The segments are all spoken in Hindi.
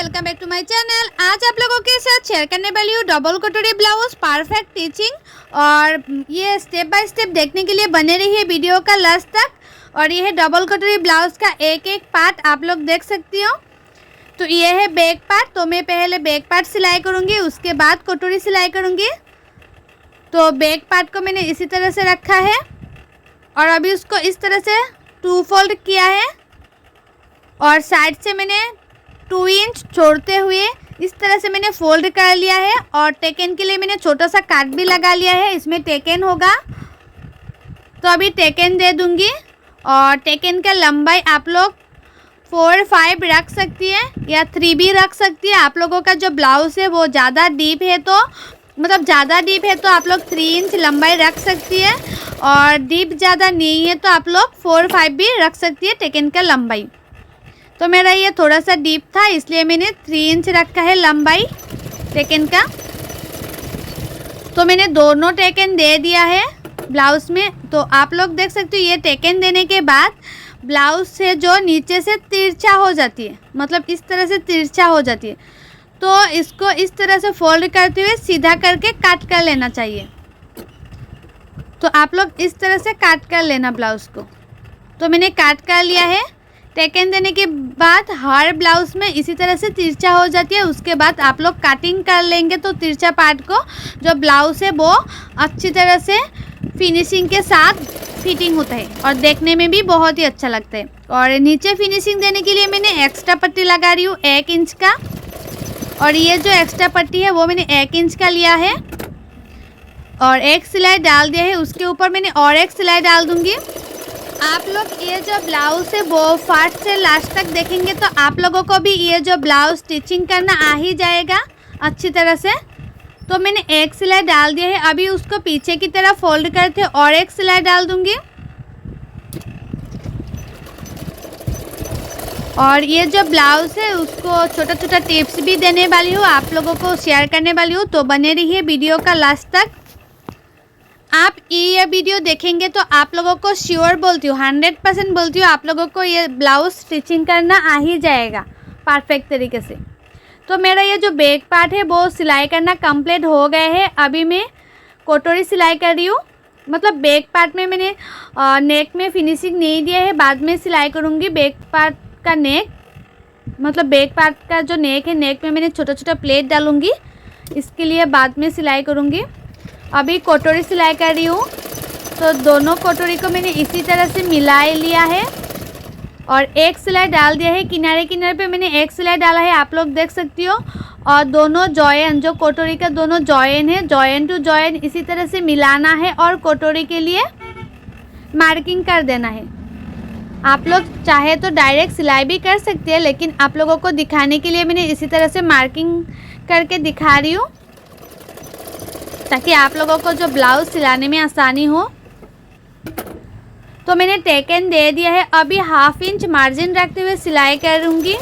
Welcome back to my channel. आज आप लोगों के साथ शेयर करने वाली हूँ डबल कटोरी ब्लाउज परफेक्ट टिचिंग। और ये स्टेप बाय स्टेप देखने के लिए बने रहिए वीडियो का लास्ट तक। और ये है डबल कटोरी ब्लाउज का एक एक पार्ट आप लोग देख सकती हो। तो ये है बैक पार्ट। तो मैं पहले बैक पार्ट सिलाई करूँगी, उसके बाद कटोरी सिलाई करूँगी। तो बैक पार्ट को मैंने इसी तरह से रखा है और अभी उसको इस तरह से 2 फोल्ड किया है और साइड से मैंने 2 इंच छोड़ते हुए इस तरह से मैंने फोल्ड कर लिया है। और टेकन के लिए मैंने छोटा सा काट भी लगा लिया है, इसमें टेकन होगा। तो अभी टेकन दे दूंगी और टेकन का लंबाई आप लोग 4-5 रख सकती है या 3 भी रख सकती है। आप लोगों का जो ब्लाउज़ है वो ज़्यादा डीप है तो आप लोग 3 इंच लंबाई रख सकती है और डीप ज़्यादा नहीं है तो आप लोग 4-5 भी रख सकती है टेकन का लंबाई। तो मेरा ये थोड़ा सा डीप था इसलिए मैंने 3 इंच रखा है लंबाई टेकन का। तो मैंने दोनों टेकन दे दिया है ब्लाउज़ में। तो आप लोग देख सकते हो ये टेकन देने के बाद ब्लाउज़ से जो नीचे से तिरछा हो जाती है, मतलब इस तरह से तिरछा हो जाती है, तो इसको इस तरह से फोल्ड करते हुए सीधा करके काट कर लेना चाहिए। तो आप लोग इस तरह से काट कर लेना ब्लाउज़ को। तो मैंने काट कर लिया है। टेकन देने के बाद हर ब्लाउज़ में इसी तरह से तिरछा हो जाती है। उसके बाद आप लोग कटिंग कर लेंगे तो तिरछा पार्ट को जो ब्लाउज़ है वो अच्छी तरह से फिनिशिंग के साथ फिटिंग होता है और देखने में भी बहुत ही अच्छा लगता है। और नीचे फिनिशिंग देने के लिए मैंने एक्स्ट्रा पट्टी लगा रही हूँ 1 इंच का। और ये जो एक्स्ट्रा पट्टी है वो मैंने 1 इंच का लिया है और एक सिलाई डाल दिया है। उसके ऊपर मैंने और एक सिलाई डाल दूँगी। आप लोग ये जो ब्लाउज़ है वो फर्स्ट से लास्ट तक देखेंगे तो आप लोगों को भी ये जो ब्लाउज़ स्टिचिंग करना आ ही जाएगा अच्छी तरह से। तो मैंने एक सिलाई डाल दिया है। अभी उसको पीछे की तरफ फोल्ड करते और एक सिलाई डाल दूंगी। और ये जो ब्लाउज़ है उसको छोटा छोटा टिप्स भी देने वाली हूँ, आप लोगों को शेयर करने वाली हूँ। तो बने रहिए वीडियो का लास्ट तक। आप ये वीडियो देखेंगे तो आप लोगों को श्योर बोलती हूँ, 100% बोलती हूँ, आप लोगों को ये ब्लाउज़ स्टिचिंग करना आ ही जाएगा परफेक्ट तरीके से। तो मेरा ये जो बैक पार्ट है वो सिलाई करना कंप्लीट हो गया है। अभी मैं कटोरी सिलाई कर रही हूँ। मतलब बैक पार्ट में मैंने नेक में फिनिशिंग नहीं दिया है, बाद में सिलाई करूँगी बैक पार्ट का नेक। मतलब बैक पार्ट का जो नेक है, नेक में मैंने छोटा छोटा प्लेट डालूँगी, इसके लिए बाद में सिलाई करूँगी। अभी कटोरी सिलाई कर रही हूँ। तो दोनों कटोरी को मैंने इसी तरह से मिला लिया है और एक सिलाई डाल दिया है। किनारे किनारे पे मैंने एक सिलाई डाला है, आप लोग देख सकती हो। और दोनों जॉइन जो कटोरी का दोनों जॉइन है, जॉइन टू जॉइन इसी तरह से मिलाना है और कटोरी के लिए मार्किंग कर देना है। आप लोग चाहे तो डायरेक्ट सिलाई भी कर सकते हैं, लेकिन आप लोगों को दिखाने के लिए मैंने इसी तरह से मार्किंग करके दिखा रही हूँ ताकि आप लोगों को जो ब्लाउज़ सिलाने में आसानी हो। तो मैंने टेकन दे दिया है। अभी 1/2 इंच मार्जिन रखते हुए सिलाई करूँगी।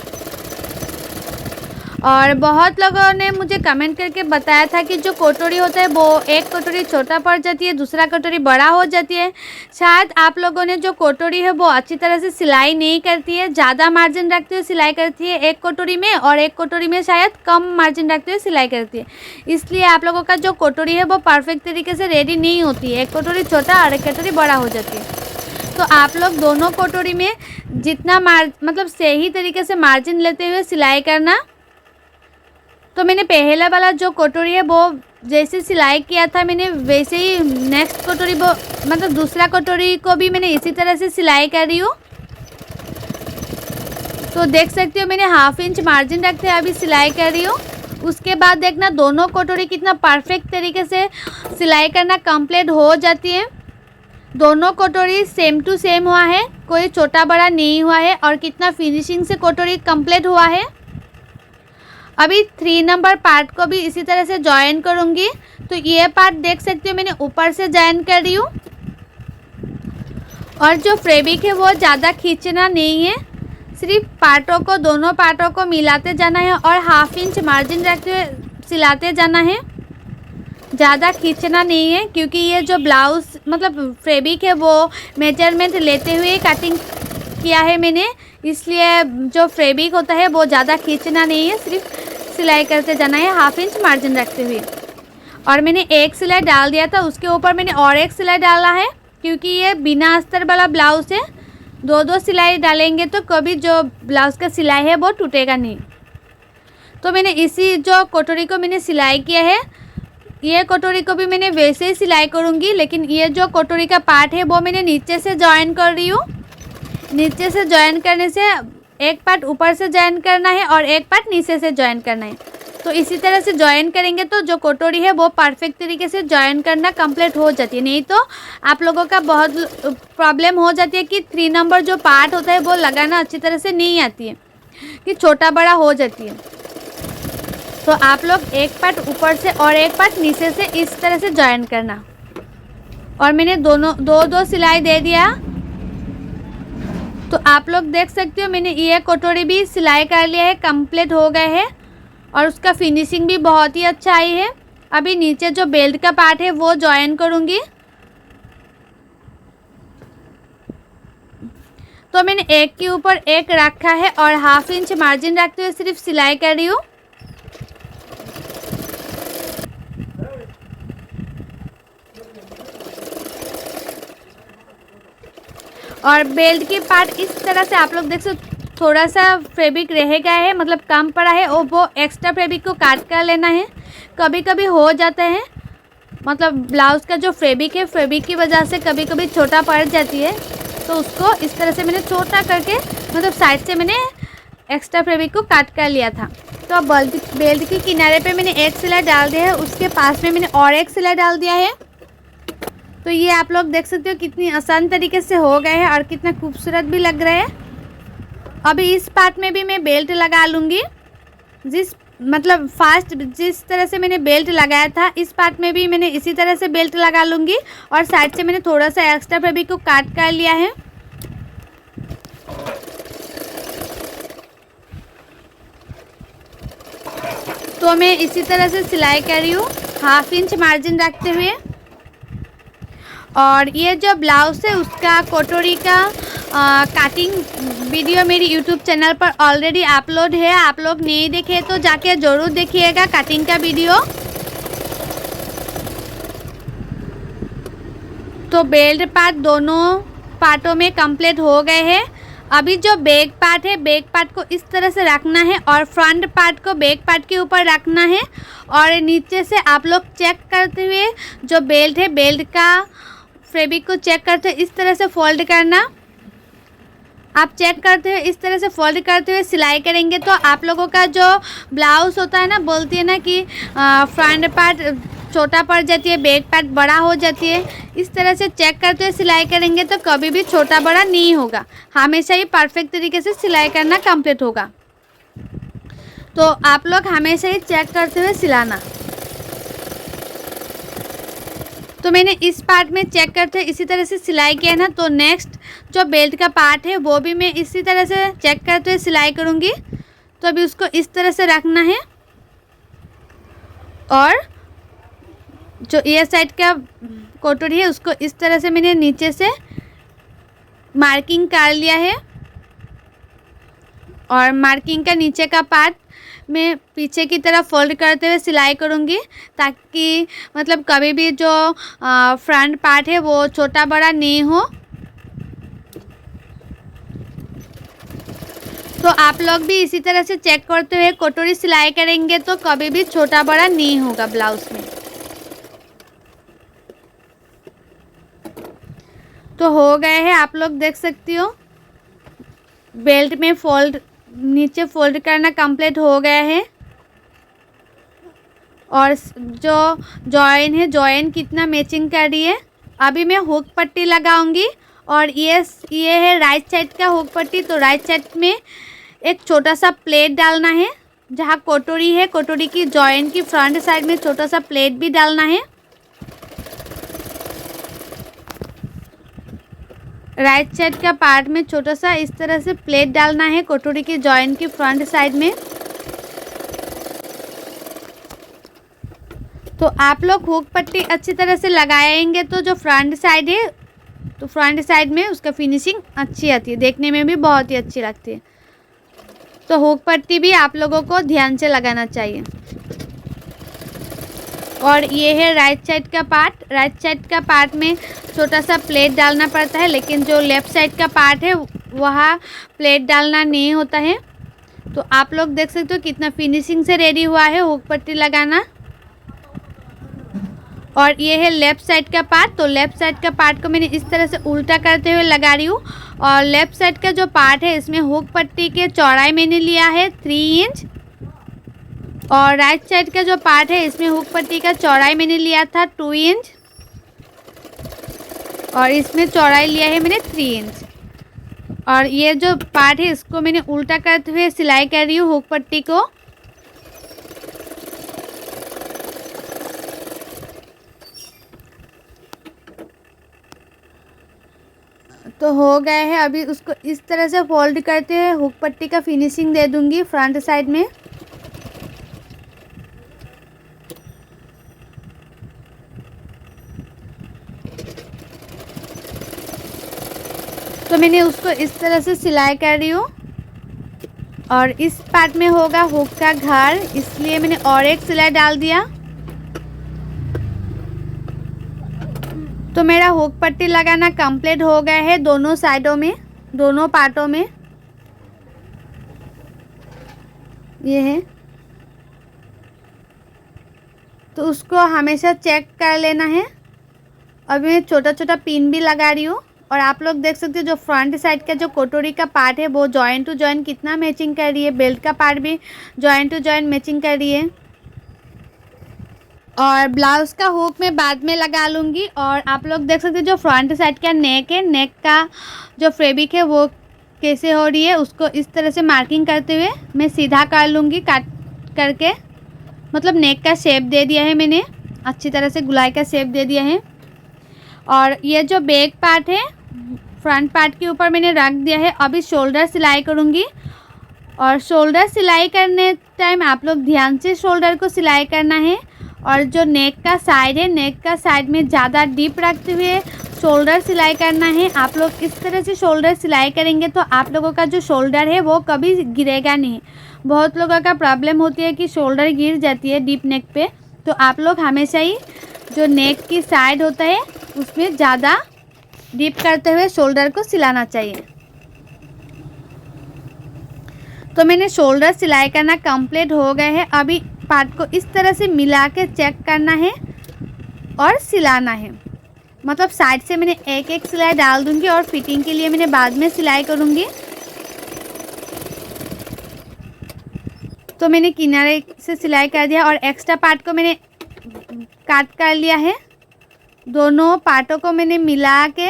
और बहुत लोगों ने मुझे कमेंट करके बताया था कि जो कटोरी होता है वो एक कटोरी छोटा पड़ जाती है, दूसरा कटोरी बड़ा हो जाती है। शायद आप लोगों ने जो कटोरी है वो अच्छी तरह से सिलाई नहीं करती है, ज़्यादा मार्जिन रखते हुए सिलाई करती है एक कटोरी में, और एक कटोरी में शायद कम मार्जिन रखते हुए सिलाई करती है। इसलिए आप लोगों का जो कटोरी है वो परफेक्ट तरीके से रेडी नहीं होती है, एक कटोरी छोटा और एक कटोरी बड़ा हो जाती है। तो आप लोग दोनों कटोरी में जितना मतलब सही तरीके से मार्जिन लेते हुए सिलाई करना। तो मैंने पहला वाला जो कटोरी है वो जैसे सिलाई किया था मैंने वैसे ही नेक्स्ट कटोरी वो मतलब दूसरा कटोरी को भी मैंने इसी तरह से सिलाई कर रही हूँ। तो देख सकते हो मैंने 1/2 इंच मार्जिन रखते हुए अभी सिलाई कर रही हूँ। उसके बाद देखना दोनों कटोरी कितना परफेक्ट तरीके से सिलाई करना कंप्लीट हो जाती है। दोनों कटोरी सेम टू सेम हुआ है, कोई छोटा बड़ा नहीं हुआ है और कितना फिनिशिंग से कटोरी कंप्लीट हुआ है। अभी 3 नंबर पार्ट को भी इसी तरह से जॉइन करूँगी। तो ये पार्ट देख सकते हो मैंने ऊपर से जॉइन कर रही हूँ। और जो फैब्रिक है वो ज़्यादा खींचना नहीं है, सिर्फ पार्टों को दोनों पार्टों को मिलाते जाना है और 1/2 इंच मार्जिन रखते हुए सिलाते जाना है, ज़्यादा खींचना नहीं है। क्योंकि ये जो ब्लाउज़ मतलब फैब्रिक है वो मेजरमेंट लेते हुए कटिंग किया है मैंने, इसलिए जो फैब्रिक होता है वो ज़्यादा खींचना नहीं है, सिर्फ सिलाई करते जाना है 1/2 इंच मार्जिन रखते हुए। और मैंने एक सिलाई डाल दिया था, उसके ऊपर मैंने और एक सिलाई डाला है, क्योंकि ये बिना अस्तर वाला ब्लाउज़ है। 2-2 सिलाई डालेंगे तो कभी जो ब्लाउज़ का सिलाई है वो टूटेगा नहीं। तो मैंने इसी जो कटोरी को मैंने सिलाई किया है, ये कटोरी को भी मैंने वैसे ही सिलाई करूँगी, लेकिन ये जो कटोरी का पार्ट है वो मैंने नीचे से जॉइन कर रही हूँ। नीचे से जॉइन करने से एक पार्ट ऊपर से जॉइन करना है और एक पार्ट नीचे से जॉइन करना है। तो इसी तरह से जॉइन करेंगे तो जो कटोरी है वो परफेक्ट तरीके से जॉइन करना कंप्लीट हो जाती है। नहीं तो आप लोगों का बहुत प्रॉब्लम हो जाती है कि 3 नंबर जो पार्ट होता है वो लगाना अच्छी तरह से नहीं आती है, कि छोटा बड़ा हो जाती है। तो आप लोग एक पार्ट ऊपर से और एक पार्ट नीचे से इस तरह से जॉइन करना। और मैंने दोनों 2-2 सिलाई दे दिया। तो आप लोग देख सकते हो मैंने ये कटोरी भी सिलाई कर लिया है, कंप्लीट हो गए हैं और उसका फिनिशिंग भी बहुत ही अच्छा आई है। अभी नीचे जो बेल्ट का पार्ट है वो जॉइन करूँगी। तो मैंने एक के ऊपर एक रखा है और 1/2 इंच मार्जिन रखते हुए सिर्फ सिलाई कर रही हूँ। और बेल्ट की पार्ट इस तरह से आप लोग देख सकते, थोड़ा सा फैब्रिक रह गया है, मतलब कम पड़ा है, और वो एक्स्ट्रा फैब्रिक को काट कर लेना है। कभी कभी हो जाता है, मतलब ब्लाउज़ का जो फैब्रिक है, फैब्रिक की वजह से कभी कभी छोटा पड़ जाती है। तो उसको इस तरह से मैंने छोटा करके, मतलब साइड से मैंने एक्स्ट्रा फैब्रिक को काट कर लिया था। तो अब बेल्ट के किनारे पे मैंने एक सिलाई डाल दिया है, उसके पास में मैंने और एक सिलाई डाल दिया है। तो ये आप लोग देख सकते हो कितनी आसान तरीके से हो गए हैं और कितना खूबसूरत भी लग रहा है। अभी इस पार्ट में भी मैं बेल्ट लगा लूँगी, जिस तरह से मैंने बेल्ट लगाया था, इस पार्ट में भी मैंने इसी तरह से बेल्ट लगा लूँगी। और साइड से मैंने थोड़ा सा एक्स्ट्रा फैब्रिक को काट कर लिया है। तो मैं इसी तरह से सिलाई कर रही हूँ 1/2 इंच मार्जिन रखते हुए। और ये जो ब्लाउज़ है उसका कटोरी का कटिंग वीडियो मेरी यूट्यूब चैनल पर ऑलरेडी अपलोड है। आप लोग नहीं देखे तो जाके ज़रूर देखिएगा कटिंग का वीडियो। तो बेल्ट पार्ट दोनों पार्टों में कंप्लीट हो गए हैं। अभी जो बैक पार्ट है, बैक पार्ट को इस तरह से रखना है और फ्रंट पार्ट को बैक पार्ट के ऊपर रखना है। और नीचे से आप लोग चेक करते हुए जो बेल्ट है, बेल्ट का फैब्रिक को चेक करते हुए इस तरह से फोल्ड करना। आप चेक करते हुए इस तरह से फोल्ड करते हुए सिलाई करेंगे तो आप लोगों का जो ब्लाउज़ होता है ना, बोलती है ना कि फ्रंट पार्ट छोटा पड़ जाती है, बैक पार्ट बड़ा हो जाती है। इस तरह से चेक करते हुए सिलाई करेंगे तो कभी भी छोटा बड़ा नहीं होगा, हमेशा ही परफेक्ट तरीके से सिलाई करना कंप्लीट होगा। तो आप लोग हमेशा ही चेक करते हुए सिलाना। तो मैंने इस पार्ट में चेक करते इसी तरह से सिलाई किया ना। तो नेक्स्ट जो बेल्ट का पार्ट है वो भी मैं इसी तरह से चेक करते हुए सिलाई करूँगी। तो अभी उसको इस तरह से रखना है और जो ये साइड का कटोरी है उसको इस तरह से मैंने नीचे से मार्किंग कर लिया है। और मार्किंग का नीचे का पार्ट मैं पीछे की तरफ फोल्ड करते हुए सिलाई करूँगी, ताकि मतलब कभी भी जो फ्रंट पार्ट है वो छोटा बड़ा नहीं हो। तो आप लोग भी इसी तरह से चेक करते हुए कटोरी सिलाई करेंगे तो कभी भी छोटा बड़ा नहीं होगा ब्लाउज़ में। तो हो गए हैं, आप लोग देख सकती हो बेल्ट में नीचे फोल्ड करना कंप्लीट हो गया है। और जो जॉइन है, जॉइन कितना मैचिंग कर रही है। अभी मैं हुक पट्टी लगाऊंगी और ये है राइट साइड का हुक पट्टी। तो राइट साइड में एक छोटा सा प्लेट डालना है, जहाँ कटोरी है, कटोरी की जॉइन की फ्रंट साइड में छोटा सा प्लेट भी डालना है। राइट साइड का पार्ट में छोटा सा इस तरह से प्लेट डालना है कटोरी की जॉइन की फ्रंट साइड में। तो आप लोग हुक पट्टी अच्छी तरह से लगाएंगे तो जो फ्रंट साइड है तो फ्रंट साइड में उसका फिनिशिंग अच्छी आती है, देखने में भी बहुत ही अच्छी लगती है। तो हुक पट्टी भी आप लोगों को ध्यान से लगाना चाहिए। और ये है राइट साइड का पार्ट। राइट साइड का पार्ट में छोटा सा प्लेट डालना पड़ता है, लेकिन जो लेफ़्ट साइड का पार्ट है वहाँ प्लेट डालना नहीं होता है। तो आप लोग देख सकते हो कितना फिनिशिंग से रेडी हुआ है हुक पट्टी लगाना। और ये है लेफ़्ट साइड का पार्ट। तो लेफ़्ट साइड का पार्ट को मैंने इस तरह से उल्टा करते हुए लगा रही हूँ। और लेफ़्ट साइड का जो पार्ट है इसमें हुक पट्टी के चौड़ाई मैंने लिया है 3 इंच। और राइट साइड का जो पार्ट है इसमें हुक पट्टी का चौड़ाई मैंने लिया था 2 इंच। और इसमें चौड़ाई लिया है मैंने 3 इंच। और ये जो पार्ट है इसको मैंने उल्टा करते हुए सिलाई कर रही हूँ हुक पट्टी को। तो हो गया है। अभी उसको इस तरह से फोल्ड करते हुए हुक पट्टी का फिनिशिंग दे दूंगी फ्रंट साइड में। तो मैंने उसको इस तरह से सिलाई कर रही हूँ। और इस पार्ट में होगा हुक का घर, इसलिए मैंने और एक सिलाई डाल दिया। तो मेरा हुक पट्टी लगाना कंप्लीट हो गया है दोनों साइडों में, दोनों पार्टों में। ये है। तो उसको हमेशा चेक कर लेना है। अभी मैं छोटा छोटा पिन भी लगा रही हूँ। और आप लोग देख सकते हो जो फ्रंट साइड का जो कटोरी का पार्ट है वो जॉइंट टू जॉइंट कितना मैचिंग कर रही है। बेल्ट का पार्ट भी जॉइंट टू जॉइंट मैचिंग कर रही है। और ब्लाउज़ का हुक मैं बाद में लगा लूँगी। और आप लोग देख सकते हो जो फ्रंट साइड का नेक है, नेक का जो फैब्रिक है वो कैसे हो रही है, उसको इस तरह से मार्किंग करते हुए मैं सीधा कर लूँगी काट करके। मतलब नेक का शेप दे दिया है मैंने, अच्छी तरह से गुलाई का शेप दे दिया है। और ये जो बैक पार्ट है फ्रंट पार्ट के ऊपर मैंने रख दिया है। अभी शोल्डर सिलाई करूँगी। और शोल्डर सिलाई करने टाइम आप लोग ध्यान से शोल्डर को सिलाई करना है। और जो नेक का साइड है, नेक का साइड में ज़्यादा डीप रखते हुए शोल्डर सिलाई करना है। आप लोग इस तरह से शोल्डर सिलाई करेंगे तो आप लोगों का जो शोल्डर है वो कभी गिरेगा नहीं। बहुत लोगों का प्रॉब्लम होती है कि शोल्डर गिर जाती है डीप नेक पे। तो आप लोग हमेशा ही जो नेक की साइड होता है उसमें ज़्यादा डीप करते हुए शोल्डर को सिलाना चाहिए। तो मैंने शोल्डर सिलाई करना कंप्लीट हो गया है। अभी पार्ट को इस तरह से मिला के चेक करना है और सिलाना है। मतलब साइड से मैंने एक एक सिलाई डाल दूंगी और फिटिंग के लिए मैंने बाद में सिलाई करूंगी। तो मैंने किनारे से सिलाई कर दिया और एक्स्ट्रा पार्ट को मैंने काट कर लिया है। दोनों पार्टों को मैंने मिला के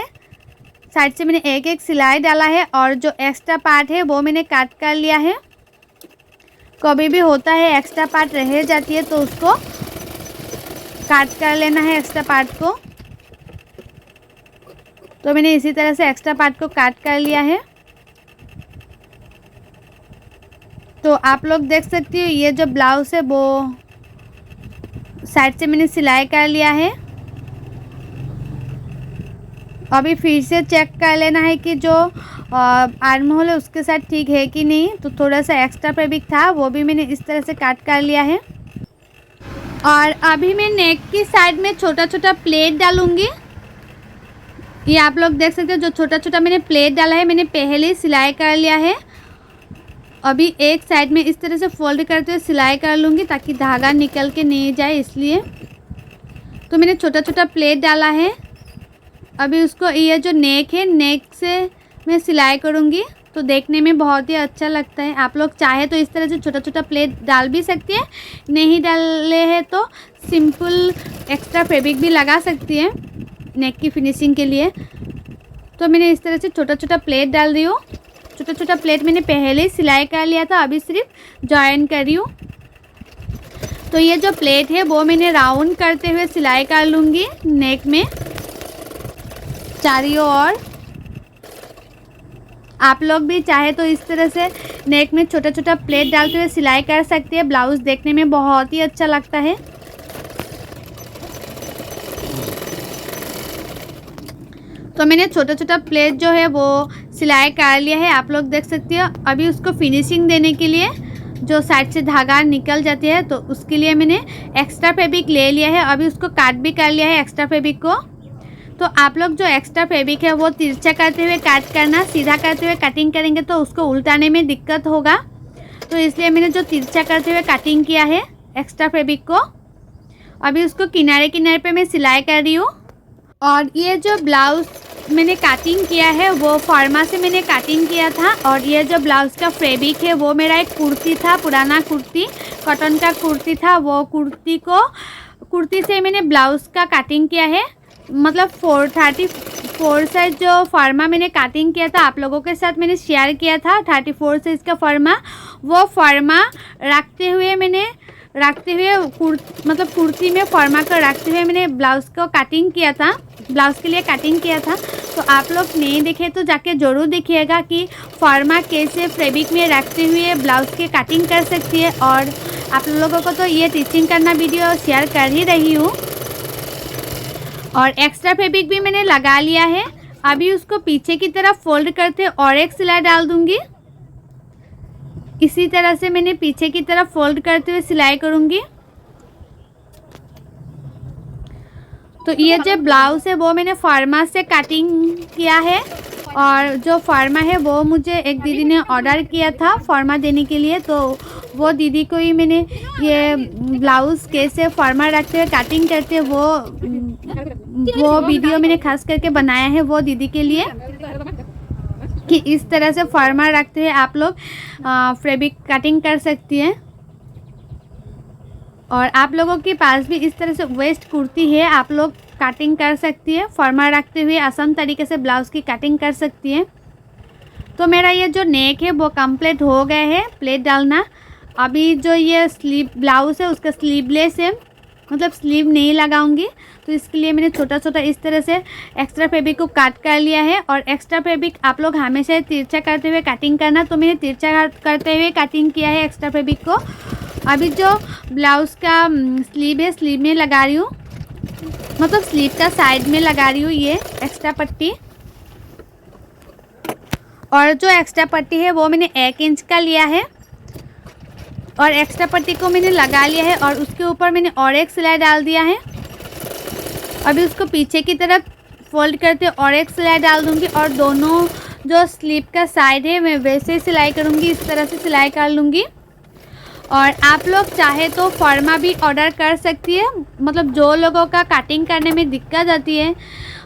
साइड से मैंने एक एक सिलाई डाला है। और जो एक्स्ट्रा पार्ट है वो मैंने काट कर लिया है। कभी भी होता है एक्स्ट्रा पार्ट रह जाती है तो उसको काट कर लेना है एक्स्ट्रा पार्ट को। तो मैंने इसी तरह से एक्स्ट्रा पार्ट को काट कर लिया है। तो आप लोग देख सकते हो ये जो ब्लाउज़ है वो साइड से मैंने सिलाई कर लिया है। अभी फिर से चेक कर लेना है कि जो आर्म होल है उसके साथ ठीक है कि नहीं। तो थोड़ा सा एक्स्ट्रा फैब्रिक था वो भी मैंने इस तरह से काट कर लिया है। और अभी मैं नेक की साइड में छोटा छोटा प्लेट डालूंगी। ये आप लोग देख सकते हो जो छोटा छोटा मैंने प्लेट डाला है मैंने पहले ही सिलाई कर लिया है। अभी एक साइड में इस तरह से फोल्ड करते हुए सिलाई कर लूँगी ताकि धागा निकल के नहीं जाए, इसलिए। तो मैंने छोटा छोटा प्लेट डाला है। अभी उसको ये जो नेक है नेक से मैं सिलाई करूँगी तो देखने में बहुत ही अच्छा लगता है। आप लोग चाहे तो इस तरह से छोटा छोटा प्लेट डाल भी सकती है, नहीं डाले हैं तो सिंपल एक्स्ट्रा फैब्रिक भी लगा सकती है नेक की फिनिशिंग के लिए। तो मैंने इस तरह से छोटा छोटा प्लेट डाल रही हूँ। छोटा छोटा प्लेट मैंने पहले ही सिलाई कर लिया था, अभी सिर्फ जॉइन कर रही हूँ। तो ये जो प्लेट है वो मैंने राउंड करते हुए सिलाई कर लूँगी नेक में चारों ओर। आप लोग भी चाहे तो इस तरह से नेक में छोटा छोटा प्लेट डालते हुए सिलाई कर सकते हैं। ब्लाउज़ देखने में बहुत ही अच्छा लगता है। तो मैंने छोटा छोटा प्लेट जो है वो सिलाई कर लिया है, आप लोग देख सकते हो। अभी उसको फिनिशिंग देने के लिए जो साइड से धागा निकल जाती है तो उसके लिए मैंने एक्स्ट्रा फैब्रिक ले लिया है। अभी उसको काट भी कर लिया है एक्स्ट्रा फैब्रिक को। तो आप लोग जो एक्स्ट्रा फैब्रिक है वो तिरछा करते हुए काट करना, सीधा करते हुए कटिंग करेंगे तो उसको उल्टाने में दिक्कत होगा। तो इसलिए मैंने जो तिरछा करते हुए कटिंग किया है एक्स्ट्रा फैब्रिक को, अभी उसको किनारे किनारे पे मैं सिलाई कर रही हूँ। और ये जो ब्लाउज़ मैंने कटिंग किया है वो फार्मा से मैंने कटिंग किया था। और ये जो ब्लाउज़ का फैब्रिक है वो मेरा एक कुर्ती था, पुराना कुर्ती, कॉटन का कुर्ती था। वो कुर्ती से मैंने ब्लाउज़ का कटिंग किया है। मतलब 434 साइज जो फार्मा मैंने कटिंग किया था आप लोगों के साथ मैंने शेयर किया था, 34 साइज का फार्मा। वो फार्मा रखते हुए मतलब कुर्ती में फार्मा को रखते हुए मैंने ब्लाउज़ को कटिंग किया था, ब्लाउज़ के लिए कटिंग किया था। तो आप लोग नहीं देखे तो जाके ज़रूर देखिएगा कि फार्मा कैसे फैब्रिक में रखते हुए ब्लाउज़ के कटिंग कर सकती है। और आप लोगों को तो ये टीचिंग करना वीडियो शेयर कर ही रही हूँ। और एक्स्ट्रा फैब्रिक भी मैंने लगा लिया है। अभी उसको पीछे की तरफ फोल्ड करते और एक सिलाई डाल दूँगी। इसी तरह से मैंने पीछे की तरफ फोल्ड करते हुए सिलाई करूँगी। तो ये जो ब्लाउज़ है वो मैंने फार्मा से कटिंग किया है। और जो फार्मा है वो मुझे एक दीदी ने ऑर्डर किया था फार्मा देने के लिए, तो वो दीदी को ही मैंने ये ब्लाउज़ कैसे फार्मा रखते हुए कटिंग करते वो वीडियो मैंने खास करके बनाया है वो दीदी के लिए, कि इस तरह से फार्मा रखते हुए आप लोग फैब्रिक कटिंग कर सकती हैं। और आप लोगों के पास भी इस तरह से वेस्ट कुर्ती है, आप लोग कटिंग कर सकती है, फार्मा रखते हुए आसान तरीके से ब्लाउज़ की कटिंग कर सकती है। तो मेरा ये जो नेक है वो कंप्लीट हो गया है प्लेट डालना। अभी जो ये स्लीव ब्लाउज़ है उसका स्लीवलेस है, मतलब स्लीव नहीं लगाऊंगी। तो इसके लिए मैंने छोटा छोटा इस तरह से एक्स्ट्रा फैब्रिक को काट कर लिया है। और एक्स्ट्रा फैब्रिक आप लोग हमेशा तिरछा करते हुए कटिंग करना, तो मैंने तिरछा करते हुए कटिंग किया है एक्स्ट्रा फैब्रिक को। अभी जो ब्लाउज़ का स्लीव है स्लीव में लगा रही हूँ, मतलब स्लीव का साइड में लगा रही हूँ ये एक्स्ट्रा पट्टी। और जो एक्स्ट्रा पट्टी है वो मैंने 1 इंच का लिया है और एक्स्ट्रा पट्टी को मैंने लगा लिया है। और उसके ऊपर मैंने और एक सिलाई डाल दिया है। अभी उसको पीछे की तरफ फोल्ड करते और एक सिलाई डाल दूँगी। और दोनों जो स्लीव का साइड है मैं वैसे सिलाई करूँगी, इस तरह से सिलाई कर लूँगी। और आप लोग चाहे तो फार्मा भी ऑर्डर कर सकती है, मतलब जो लोगों का कटिंग करने में दिक्कत आती है,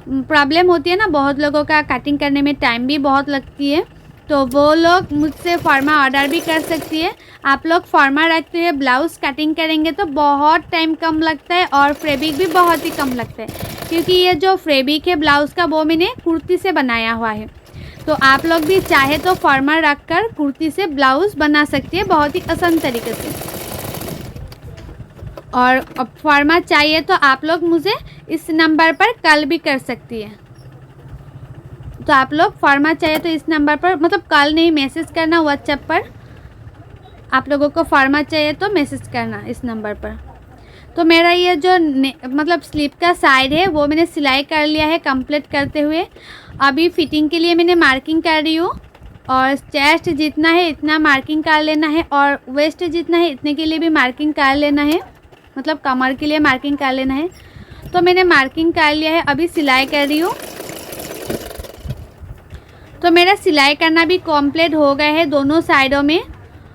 प्रॉब्लम होती है ना, बहुत लोगों का कटिंग करने में टाइम भी बहुत लगती है, तो वो लोग मुझसे फार्मा ऑर्डर भी कर सकती है। आप लोग फार्मा रखते हुए ब्लाउज़ कटिंग करेंगे तो बहुत टाइम कम लगता है और फैब्रिक भी बहुत ही कम लगता है, क्योंकि ये जो फैब्रिक है ब्लाउज़ का वो मैंने कुर्ती से बनाया हुआ है। तो आप लोग भी चाहे तो फार्मा रखकर कुर्ती से ब्लाउज़ बना सकती है बहुत ही आसान तरीके से। और फार्मा चाहिए तो आप लोग मुझे इस नंबर पर कॉल भी कर सकती है। तो आप लोग फार्मा चाहिए तो इस नंबर पर, मतलब कॉल नहीं मैसेज करना व्हाट्सएप पर, आप लोगों को फार्मा चाहिए तो मैसेज करना इस नंबर पर। तो मेरा ये जो मतलब स्लीव का साइड है वो मैंने सिलाई कर लिया है कंप्लीट करते हुए। अभी फिटिंग के लिए मैंने मार्किंग कर रही हूँ। और चेस्ट जितना है इतना मार्किंग कर लेना है और वेस्ट जितना है इतने के लिए भी मार्किंग कर लेना है, मतलब कमर के लिए मार्किंग कर लेना है। तो मैंने मार्किंग कर लिया है, अभी सिलाई कर रही हूँ। तो मेरा सिलाई करना भी कंप्लीट हो गया है दोनों साइडों में।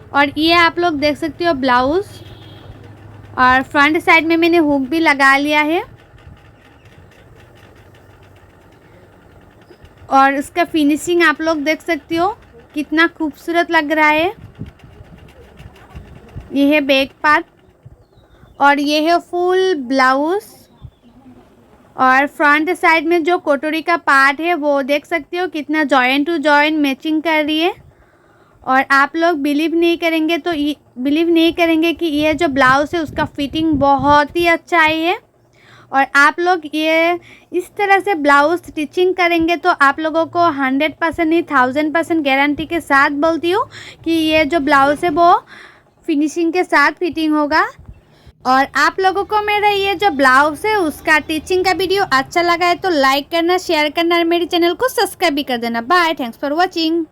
और ये आप लोग देख सकते हो ब्लाउज़, और फ्रंट साइड में मैंने हुक भी लगा लिया है। और इसका फिनिशिंग आप लोग देख सकते हो कितना खूबसूरत लग रहा है। ये है बैक पार्ट और ये है फुल ब्लाउज़। और फ्रंट साइड में जो कटोरी का पार्ट है वो देख सकते हो कितना जॉइंट टू जॉइंट मैचिंग कर रही है। और आप लोग बिलीव नहीं करेंगे कि ये जो ब्लाउज़ है उसका फिटिंग बहुत ही अच्छा है। और आप लोग ये इस तरह से ब्लाउज़ स्टिचिंग करेंगे तो आप लोगों को 100% नहीं 1000% गारंटी के साथ बोलती हूँ कि ये जो ब्लाउज़ है वो फिनिशिंग के साथ फिटिंग होगा। और आप लोगों को मेरा ये जो ब्लाउज है उसका टीचिंग का वीडियो अच्छा लगा है तो लाइक करना, शेयर करना और मेरे चैनल को सब्सक्राइब भी कर देना। Bye, thanks for watching.